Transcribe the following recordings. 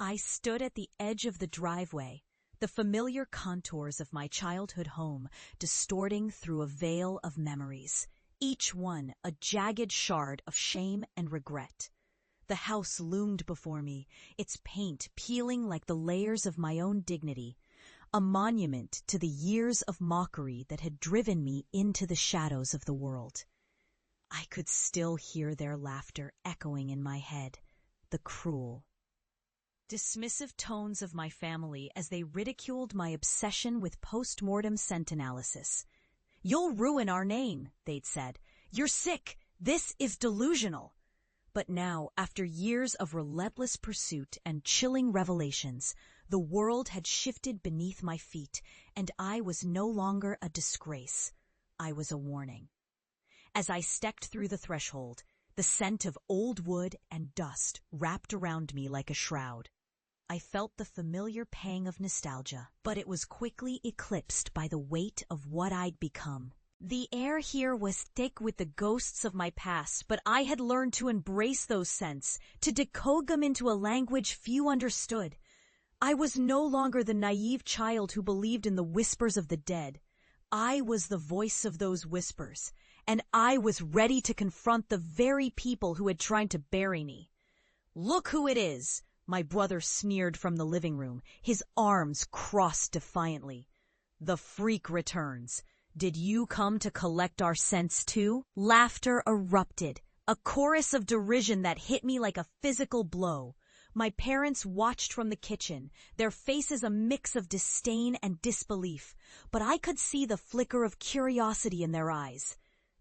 I stood at the edge of the driveway, the familiar contours of my childhood home distorting through a veil of memories, each one a jagged shard of shame and regret. The house loomed before me, its paint peeling like the layers of my own dignity, a monument to the years of mockery that had driven me into the shadows of the world. I could still hear their laughter echoing in my head, the cruel, dismissive tones of my family as they ridiculed my obsession with post-mortem scent analysis. "You'll ruin our name," they'd said. "You're sick. This is delusional." But now, after years of relentless pursuit and chilling revelations, the world had shifted beneath my feet, and I was no longer a disgrace. I was a warning. As I stepped through the threshold, the scent of old wood and dust wrapped around me like a shroud. I felt the familiar pang of nostalgia, but it was quickly eclipsed by the weight of what I'd become. The air here was thick with the ghosts of my past, but I had learned to embrace those scents, to decode them into a language few understood. I was no longer the naive child who believed in the whispers of the dead. I was the voice of those whispers, and I was ready to confront the very people who had tried to bury me. "Look who it is!" my brother sneered from the living room, his arms crossed defiantly. "The freak returns. Did you come to collect our scents too?" Laughter erupted, a chorus of derision that hit me like a physical blow. My parents watched from the kitchen, their faces a mix of disdain and disbelief, but I could see the flicker of curiosity in their eyes.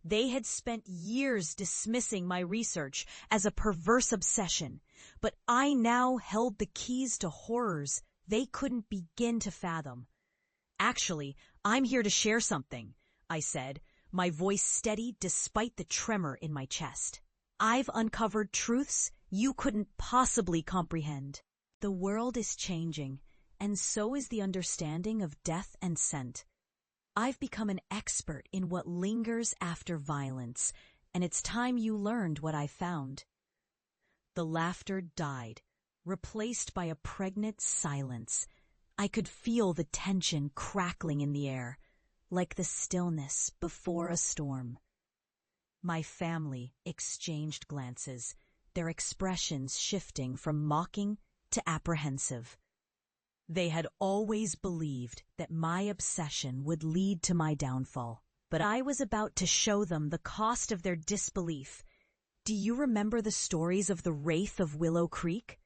They had spent years dismissing my research as a perverse obsession, but I now held the keys to horrors they couldn't begin to fathom. "Actually, I'm here to share something," I said, my voice steady despite the tremor in my chest. "I've uncovered truths you couldn't possibly comprehend. The world is changing, and so is the understanding of death and scent. I've become an expert in what lingers after violence, and it's time you learned what I found." The laughter died, replaced by a pregnant silence. I could feel the tension crackling in the air, like the stillness before a storm. My family exchanged glances, their expressions shifting from mocking to apprehensive. They had always believed that my obsession would lead to my downfall, but I was about to show them the cost of their disbelief. "Do you remember the stories of the Wraith of Willow Creek?"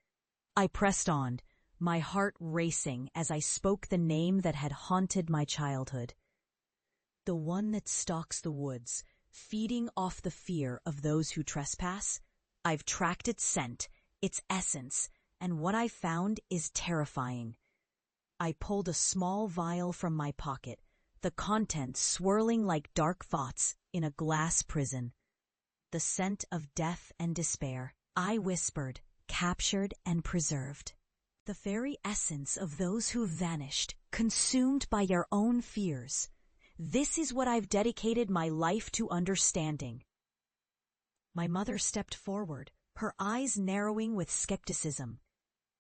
I pressed on, my heart racing as I spoke the name that had haunted my childhood. "The one that stalks the woods, feeding off the fear of those who trespass. I've tracked its scent, its essence, and what I found is terrifying." I pulled a small vial from my pocket, the contents swirling like dark thoughts in a glass prison. "The scent of death and despair," I whispered, "captured and preserved. The very essence of those who vanished, consumed by your own fears. This is what I've dedicated my life to understanding." My mother stepped forward, her eyes narrowing with skepticism.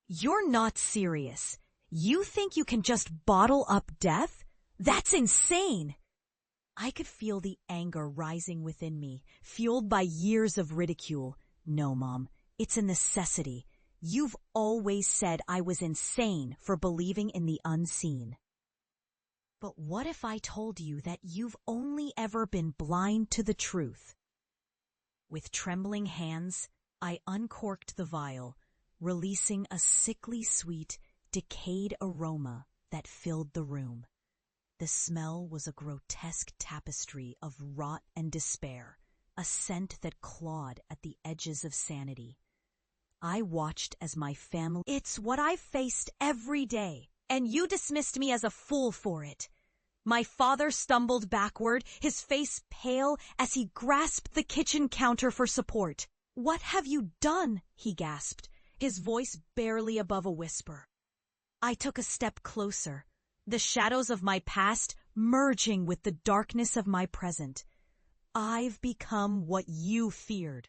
"You're not serious. You think you can just bottle up death? That's insane!" I could feel the anger rising within me, fueled by years of ridicule. "No, Mom, it's a necessity. You've always said I was insane for believing in the unseen." "But what if I told you that you've only ever been blind to the truth?" With trembling hands, I uncorked the vial, releasing a sickly sweet, decayed aroma that filled the room. The smell was a grotesque tapestry of rot and despair, a scent that clawed at the edges of sanity. I watched as my family— "It's what I've faced every day, and you dismissed me as a fool for it." My father stumbled backward, his face pale as he grasped the kitchen counter for support. "What have you done?" he gasped, his voice barely above a whisper. I took a step closer, the shadows of my past merging with the darkness of my present. "I've become what you feared.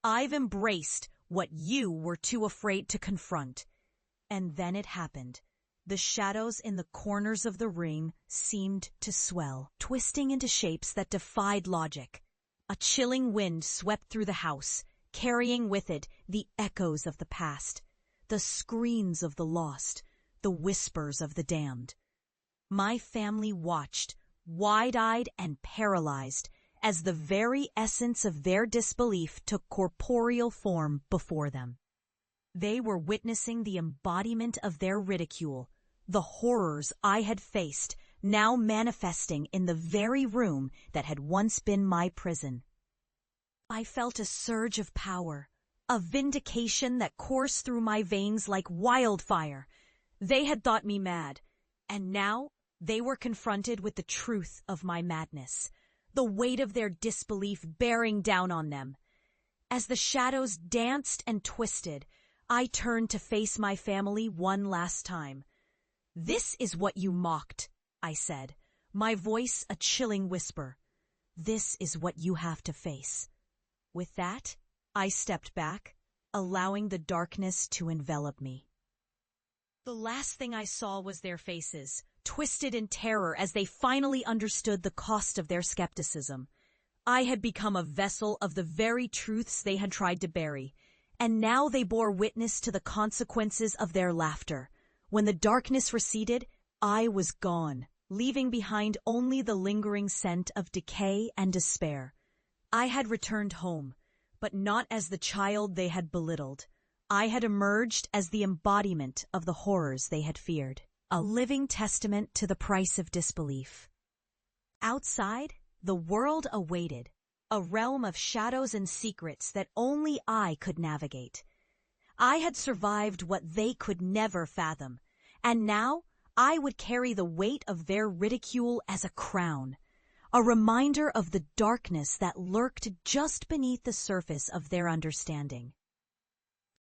I've embraced what you were too afraid to confront. And then it happened. The shadows in the corners of the ring seemed to swell, twisting into shapes that defied logic. A chilling wind swept through the house, carrying with it the echoes of the past, the screams of the lost, the whispers of the damned. My family watched, wide-eyed and paralyzed, as the very essence of their disbelief took corporeal form before them. They were witnessing the embodiment of their ridicule, the horrors I had faced, now manifesting in the very room that had once been my prison. I felt a surge of power, a vindication that coursed through my veins like wildfire. They had thought me mad, and now they were confronted with the truth of my madness, the weight of their disbelief bearing down on them. As the shadows danced and twisted, I turned to face my family one last time. "This is what you mocked," I said, my voice a chilling whisper. "This is what you have to face." With that, I stepped back, allowing the darkness to envelop me. The last thing I saw was their faces, twisted in terror as they finally understood the cost of their skepticism. I had become a vessel of the very truths they had tried to bury, and now they bore witness to the consequences of their laughter. When the darkness receded, I was gone, leaving behind only the lingering scent of decay and despair. I had returned home, but not as the child they had belittled. I had emerged as the embodiment of the horrors they had feared, a living testament to the price of disbelief. Outside, the world awaited, a realm of shadows and secrets that only I could navigate. I had survived what they could never fathom, and now I would carry the weight of their ridicule as a crown, a reminder of the darkness that lurked just beneath the surface of their understanding.